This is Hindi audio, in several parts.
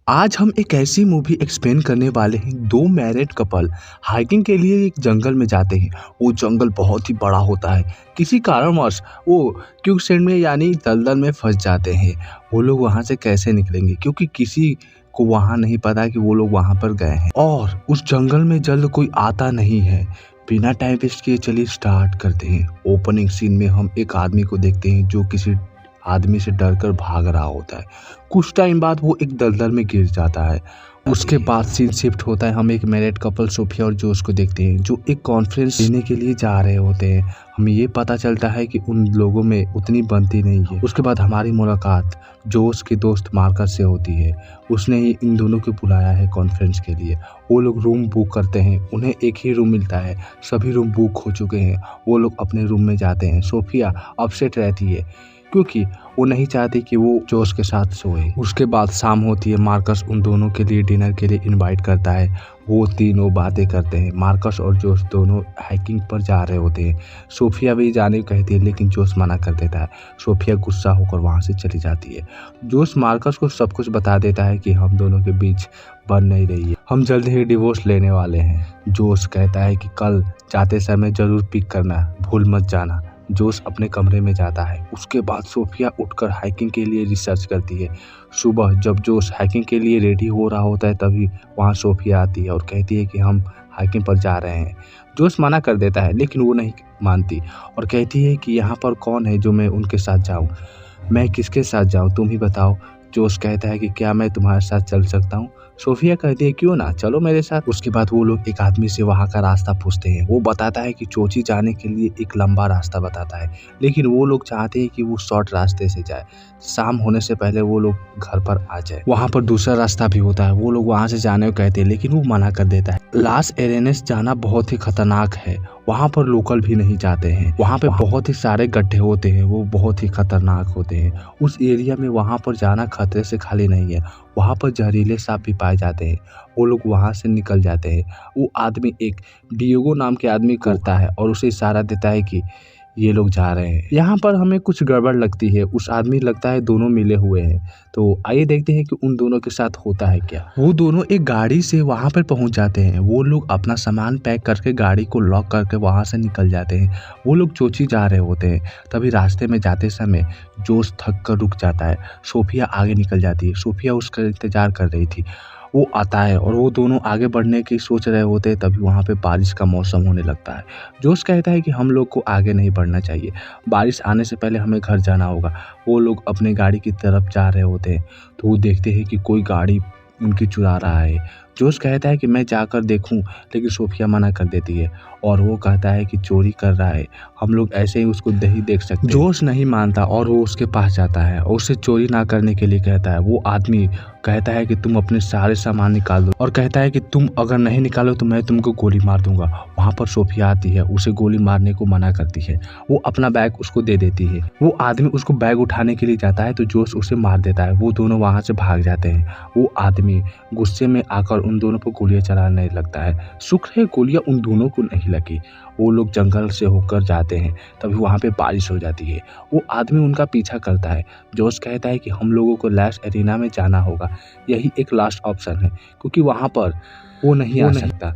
आज हम एक ऐसी मूवी एक्सप्लेन करने वाले हैं। दो मैरिड कपल हाइकिंग के लिए एक जंगल में जाते हैं। वो जंगल बहुत ही बड़ा होता है। किसी कारणवश वो क्विकसैंड में यानी दलदल में फंस जाते हैं। वो लोग वहां से कैसे निकलेंगे, क्योंकि किसी को वहां नहीं पता कि वो लोग वहां पर गए हैं और उस जंगल में जल्द कोई आता नहीं है। बिना टाइम वेस्ट किए चलिए स्टार्ट करते हैं। ओपनिंग सीन में हम एक आदमी को देखते हैं जो किसी आदमी से डरकर भाग रहा होता है। कुछ टाइम बाद वो एक दलदल में गिर जाता है। उसके बाद सीन शिफ्ट होता है। हम एक मैरिड कपल सोफिया और जोश को देखते हैं जो एक कॉन्फ्रेंस लेने के लिए जा रहे होते हैं। हमें ये पता चलता है कि उन लोगों में उतनी बनती नहीं है। उसके बाद हमारी मुलाकात जोश के दोस्त मार्कस से होती है। उसने ही इन दोनों को बुलाया है कॉन्फ्रेंस के लिए। वो लोग रूम बुक करते हैं। उन्हें एक ही रूम मिलता है। सभी रूम बुक हो चुके हैं। वो लोग अपने रूम में जाते हैं। सोफिया अपसेट रहती है क्योंकि वो नहीं चाहती कि वो जोश के साथ सोए। उसके बाद शाम होती है। मार्कस उन दोनों के लिए डिनर के लिए इनवाइट करता है। वो तीनों बातें करते हैं। मार्कस और जोश दोनों हाइकिंग पर जा रहे होते हैं। सोफिया भी जाने को कहती है लेकिन जोश मना कर देता है। सोफिया गुस्सा होकर वहां से चली जाती है। जोश मार्कस को सब कुछ बता देता है कि हम दोनों के बीच बन नहीं रही है, हम जल्द ही डिवोर्स लेने वाले हैं। जोश कहता है कि कल जाते समय जरूर पिक करना, भूल मत जाना। जोश अपने कमरे में जाता है। उसके बाद सोफिया उठकर हाइकिंग के लिए रिसर्च करती है। सुबह जब जोश हाइकिंग के लिए रेडी हो रहा होता है तभी वहाँ सोफिया आती है और कहती है कि हम हाइकिंग पर जा रहे हैं। जोश मना कर देता है लेकिन वो नहीं मानती और कहती है कि यहाँ पर कौन है जो मैं उनके साथ जाऊँ, मैं किसके साथ जाऊँ, तुम ही बताओ। जोश कहता है कि क्या मैं तुम्हारे साथ चल सकता हूँ। सोफिया कहती है क्यों ना, चलो मेरे साथ। उसके बाद वो लोग एक आदमी से वहाँ का रास्ता पूछते हैं। वो बताता है कि चोची जाने के लिए एक लंबा रास्ता बताता है, लेकिन वो लोग चाहते हैं कि वो शॉर्ट रास्ते से जाए, शाम होने से पहले वो लोग घर पर आ जाए। वहाँ पर दूसरा रास्ता भी होता है। वो लोग वहाँ से जाने को कहते हैं लेकिन वो मना कर देता है। लास एरेनेस जाना बहुत ही खतरनाक है। वहाँ पर लोकल भी नहीं जाते हैं। वहाँ पे बहुत ही सारे गड्ढे होते हैं, वो बहुत ही खतरनाक होते हैं। उस एरिया में वहाँ पर जाना खतरे से खाली नहीं है। वहाँ पर जहरीले सांप भी पाए जाते हैं। वो लोग वहाँ से निकल जाते हैं। वो आदमी एक डियोगो नाम के आदमी करता है और उसे इशारा देता है कि ये लोग जा रहे हैं। यहाँ पर हमें कुछ गड़बड़ लगती है। उस आदमी लगता है दोनों मिले हुए हैं। तो आइए देखते हैं कि उन दोनों के साथ होता है क्या। वो दोनों एक गाड़ी से वहाँ पर पहुँच जाते हैं। वो लोग अपना सामान पैक करके गाड़ी को लॉक करके वहाँ से निकल जाते हैं। वो लोग चोची जा रहे होते हैं। तभी रास्ते में जाते समय जोश थक कर रुक जाता है। सोफिया आगे निकल जाती है। सोफिया उसका इंतजार कर रही थी। वो आता है और वो दोनों आगे बढ़ने की सोच रहे होते हैं। तभी वहाँ पे बारिश का मौसम होने लगता है। जोश कहता है कि हम लोग को आगे नहीं बढ़ना चाहिए, बारिश आने से पहले हमें घर जाना होगा। वो लोग अपने गाड़ी की तरफ जा रहे होते हैं तो वो देखते हैं कि कोई गाड़ी उनकी चुरा रहा है। जोश कहता है कि मैं जाकर देखूं, लेकिन सोफिया मना कर देती है और वो कहता है कि चोरी कर रहा है, हम लोग ऐसे ही उसको नहीं देख सकते। जोश नहीं मानता और वो उसके पास जाता है और उसे चोरी ना करने के लिए कहता है। वो आदमी कहता है कि तुम अपने सारे सामान निकाल दो और कहता है कि तुम अगर नहीं निकालो तो मैं तुमको गोली मार दूंगा। वहाँ पर सोफिया आती है, उसे गोली मारने को मना करती है। वो अपना बैग उसको दे देती है। वो आदमी उसको बैग उठाने के लिए जाता है तो जोश उसे मार देता है। वो दोनों वहाँ से भाग जाते हैं। वो आदमी गुस्से में आकर उन दोनों पर गोलियां चलाने लगता है। शुक्र है गोलियां उन दोनों को नहीं लगी। वो लोग जंगल से होकर जाते हैं। तभी वहाँ पे बारिश हो जाती है। वो आदमी उनका पीछा करता है। जोश कहता है कि हम लोगों को लास्ट एरिना में जाना होगा, यही एक लास्ट ऑप्शन है, क्योंकि वहाँ पर वो नहीं आ सकता।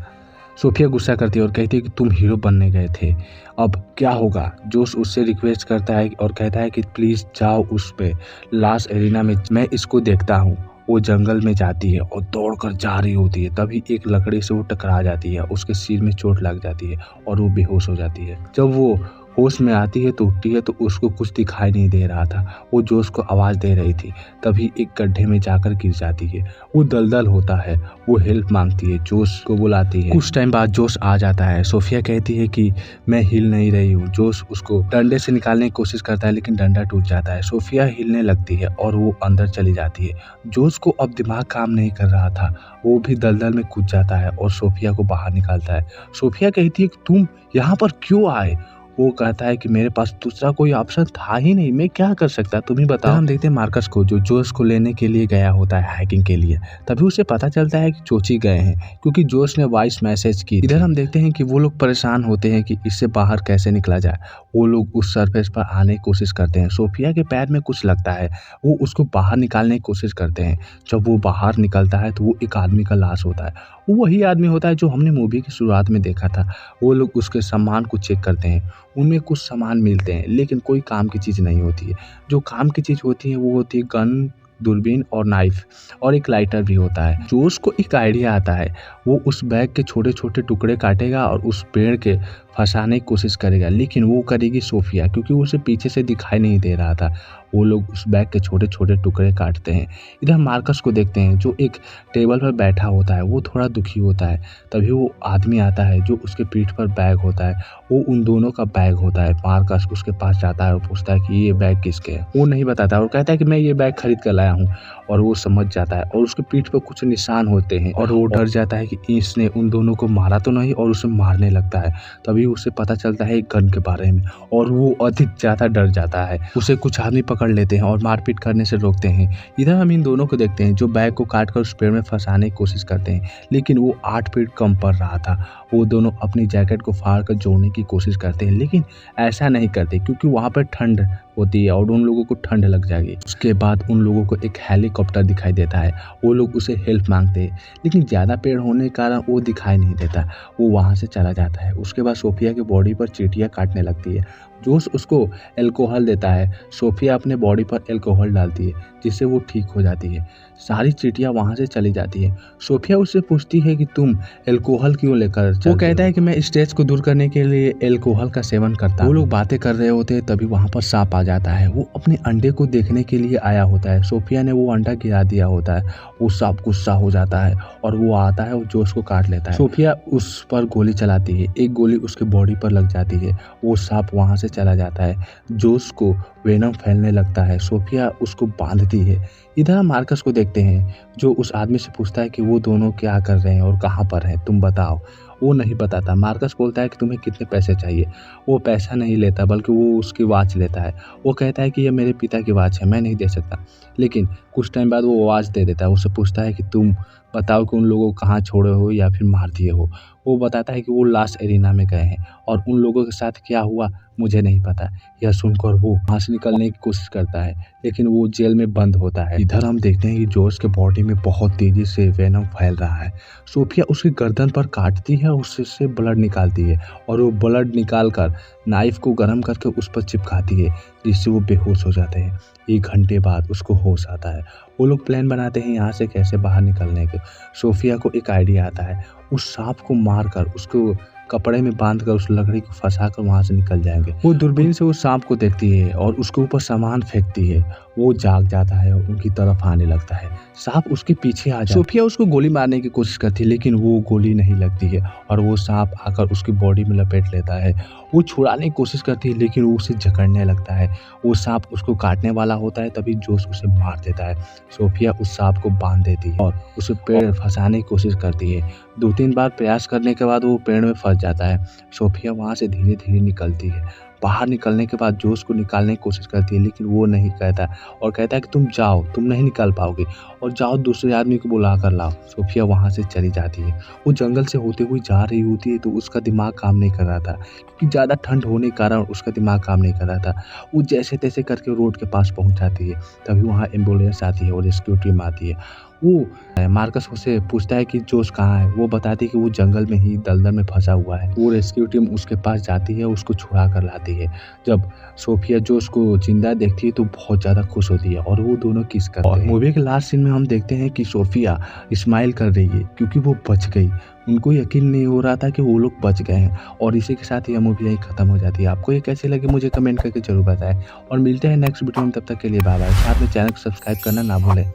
सोफिया गुस्सा करती है और कहती है कि तुम हीरो बनने गए थे, अब क्या होगा। जोश उससे रिक्वेस्ट करता है और कहता है कि प्लीज जाओ उस पे लास्ट एरिना में, मैं इसको देखता हूँ। वो जंगल में जाती है और दौड़कर जा रही होती है। तभी एक लकड़ी से वो टकरा जाती है। उसके सिर में चोट लग जाती है और वो बेहोश हो जाती है। जब वो होश में आती है तो उठती है तो उसको कुछ दिखाई नहीं दे रहा था। वो जोश को आवाज़ दे रही थी। तभी एक गड्ढे में जाकर गिर जाती है। वो दलदल होता है। वो हेल्प मांगती है, जोश को बुलाती है। कुछ टाइम बाद जोश आ जाता है। सोफिया कहती है कि मैं हिल नहीं रही हूँ। जोश उसको डंडे से निकालने की कोशिश करता है लेकिन डंडा टूट जाता है। सोफिया हिलने लगती है और वो अंदर चली जाती है। जोश को अब दिमाग काम नहीं कर रहा था। वो भी दलदल में कूद जाता है और सोफिया को बाहर निकालता है। सोफिया कहती है कि तुम यहाँ पर क्यों आए। वो कहता है कि मेरे पास दूसरा कोई ऑप्शन था ही नहीं, मैं क्या कर सकता, तुम ही बताओ। हम देखते हैं मार्कस को जो जोश को लेने के लिए गया होता है हाइकिंग के लिए। तभी उसे पता चलता है कि चोची गए हैं क्योंकि जोश ने वॉइस मैसेज की। इधर हम देखते हैं कि वो लोग परेशान होते हैं कि इससे बाहर कैसे निकला जाए। वो लोग उस सरफेस पर आने की कोशिश करते हैं। सोफिया के पैर में कुछ लगता है, वो उसको बाहर निकालने की कोशिश करते हैं। जब वो बाहर निकलता है तो वो एक आदमी का लाश होता है। वो वही आदमी होता है जो हमने मूवी की शुरुआत में देखा था। वो लोग उसके सामान को चेक करते हैं, उनमें कुछ सामान मिलते हैं लेकिन कोई काम की चीज़ नहीं होती है। जो काम की चीज़ होती है वो होती है गन, दूरबीन और नाइफ और एक लाइटर भी होता है। जोश को एक आइडिया आता है, वो उस बैग के छोटे छोटे टुकड़े काटेगा और उस पेड़ के फंसाने की कोशिश करेगा, लेकिन वो करेगी सोफिया क्योंकि उसे पीछे से दिखाई नहीं दे रहा था। वो लोग उस बैग के छोटे छोटे टुकड़े काटते हैं। इधर मार्कस को देखते हैं जो एक टेबल पर बैठा होता है, वो थोड़ा दुखी होता है। तभी वो आदमी आता है जो उसके पीठ पर बैग होता है, वो उन दोनों का बैग होता है। मार्कस उसके पास जाता है और पूछता है कि ये बैग किसके है। वो नहीं बताता और कहता है कि मैं ये बैग खरीद कर लाया हूँ। और वो समझ जाता है और उसके पीठ पर कुछ निशान होते हैं और वो डर जाता है कि इसने उन दोनों को मारा तो नहीं, और उसे मारने लगता है। तभी उसे पता चलता है एक गन के बारे में और वो अधिक ज़्यादा डर जाता है। उसे कुछ आदमी पकड़ लेते हैं और मारपीट करने से रोकते हैं। इधर हम इन दोनों को देखते हैं जो बैग को काट कर उस पेड़ में फंसाने की कोशिश करते हैं, लेकिन वो 8 फीट कम पड़ रहा था। वो दोनों अपनी जैकेट को फाड़ कर जोड़ने की कोशिश करते हैं, लेकिन ऐसा नहीं करते क्योंकि वहाँ पर ठंड होती है और उन लोगों को ठंड लग जाएगी। उसके बाद उन लोगों को एक हेलीकॉप्टर दिखाई देता है। वो लोग उसे हेल्प मांगते हैं, लेकिन ज़्यादा पेड़ होने के कारण वो दिखाई नहीं देता। वो वहाँ से चला जाता है। उसके बाद सोफिया की बॉडी पर चींटियाँ काटने लगती है। जोश उसको अल्कोहल देता है। सोफिया अपने बॉडी पर अल्कोहल डालती है जिससे वो ठीक हो जाती है। सारी चींटियाँ वहाँ से चली जाती है। सोफिया उससे पूछती है कि तुम अल्कोहल क्यों लेकर चलते हो? वो कहता है कि मैं स्ट्रेस को दूर करने के लिए अल्कोहल का सेवन करता हूँ। वो लोग बातें कर रहे होते हैं, तभी वहाँ पर सांप आ जाता है। वो अपने अंडे को देखने के लिए आया होता है। सोफिया ने वो अंडा गिरा दिया होता है। वो सांप गुस्सा हो जाता है और वो आता है और जोश को काट लेता है। सोफिया उस पर गोली चलाती है, एक गोली उसके बॉडी पर लग जाती है। वो सांप वहाँ से चला जाता है। जोश को वेनम फैलने लगता है। सोफिया उसको बांधती है। इधर हम मार्कस को देखते हैं जो उस आदमी से पूछता है कि वो दोनों क्या कर रहे हैं और कहाँ पर हैं, तुम बताओ। वो नहीं बताता। मार्कस बोलता है कि तुम्हें कितने पैसे चाहिए। वो पैसा नहीं लेता बल्कि वो उसकी वॉच लेता है। वो कहता है कि ये मेरे पिता की वॉच है, मैं नहीं दे सकता। लेकिन कुछ टाइम बाद वो वॉच दे देता है। उससे पूछता है कि तुम बताओ कि उन लोगों को कहाँ छोड़े हो या फिर मार दिए हो। वो बताता है कि वो लास्ट एरिना में गए हैं और उन लोगों के साथ क्या हुआ मुझे नहीं पता। यह सुनकर वो वहाँ से निकलने की कोशिश करता है, लेकिन वो जेल में बंद होता है। इधर हम देखते हैं कि जॉर्ज के बॉडी में बहुत तेजी से वेनम फैल रहा है। सोफिया उसकी गर्दन पर काटती है, उससे ब्लड निकालती है और वो ब्लड निकाल कर नाइफ को गर्म करके उस पर चिपकाती है, जिससे वो बेहोश हो जाते हैं। 1 घंटे बाद उसको होश आता है। वो लोग प्लान बनाते हैं यहाँ से कैसे बाहर निकलने के। सोफिया को एक आइडिया आता है, उस सांप को मारकर उसको कपड़े में बांधकर उस लकड़ी को फंसाकर वहाँ से निकल जाएंगे। वो दूरबीन से उस सांप को देखती है और उसके ऊपर सामान फेंकती है। वो जाग जाता है और उनकी तरफ आने लगता है। सांप उसके पीछे आ जाता है। सोफिया उसको गोली मारने की कोशिश करती है, लेकिन वो गोली नहीं लगती है और वो सांप आकर उसकी बॉडी में लपेट लेता है। वो छुड़ाने की कोशिश करती है, लेकिन वो उसे जकड़ने लगता है। वो सांप उसको काटने वाला होता है, तभी जोश उसे मार देता है। सोफिया उस सांप को बांध देती है और उसे पेड़ फंसाने की कोशिश करती है। 2-3 बार प्रयास करने के बाद वो पेड़ में फंस जाता है। सोफिया वहाँ से धीरे धीरे निकलती है। बाहर निकलने के बाद जोश को निकालने की कोशिश करती है, लेकिन वो नहीं कहता और कहता है कि तुम जाओ, तुम नहीं निकाल पाओगे और जाओ दूसरे आदमी को बुला कर लाओ। सोफिया वहाँ से चली जाती है। वो जंगल से होते हुए जा रही होती है तो उसका दिमाग काम नहीं कर रहा था, क्योंकि ज़्यादा ठंड होने के कारण उसका दिमाग काम नहीं कर रहा था। वो जैसे तैसे करके रोड के पास पहुँच जाती है। तभी वहाँ एम्बुलेंस आती है और रेस्क्यू टीम आती है। वो मार्कस उसे पूछता है कि जोश कहाँ है। वो बताती है कि वो जंगल में ही दलदल में फंसा हुआ है। वो रेस्क्यू टीम उसके पास जाती है, उसको छुड़ा कर लाती है। जब सोफिया जोश को जिंदा देखती है तो बहुत ज़्यादा खुश होती है और वो दोनों किस करते हैं। मूवी के लास्ट सीन में हम देखते हैं कि सोफिया स्माइल कर रही है क्योंकि वो बच गई। उनको यकीन नहीं हो रहा था कि वो लोग बच गए हैं। और इसी के साथ यह मूवी यहीं ख़त्म हो जाती है। आपको ये कैसे लगे मुझे कमेंट करके जरूर बताएं और मिलते हैं नेक्स्ट वीडियो में। तब तक के लिए बाय बाय। साथ में चैनल को सब्सक्राइब करना ना भूलें।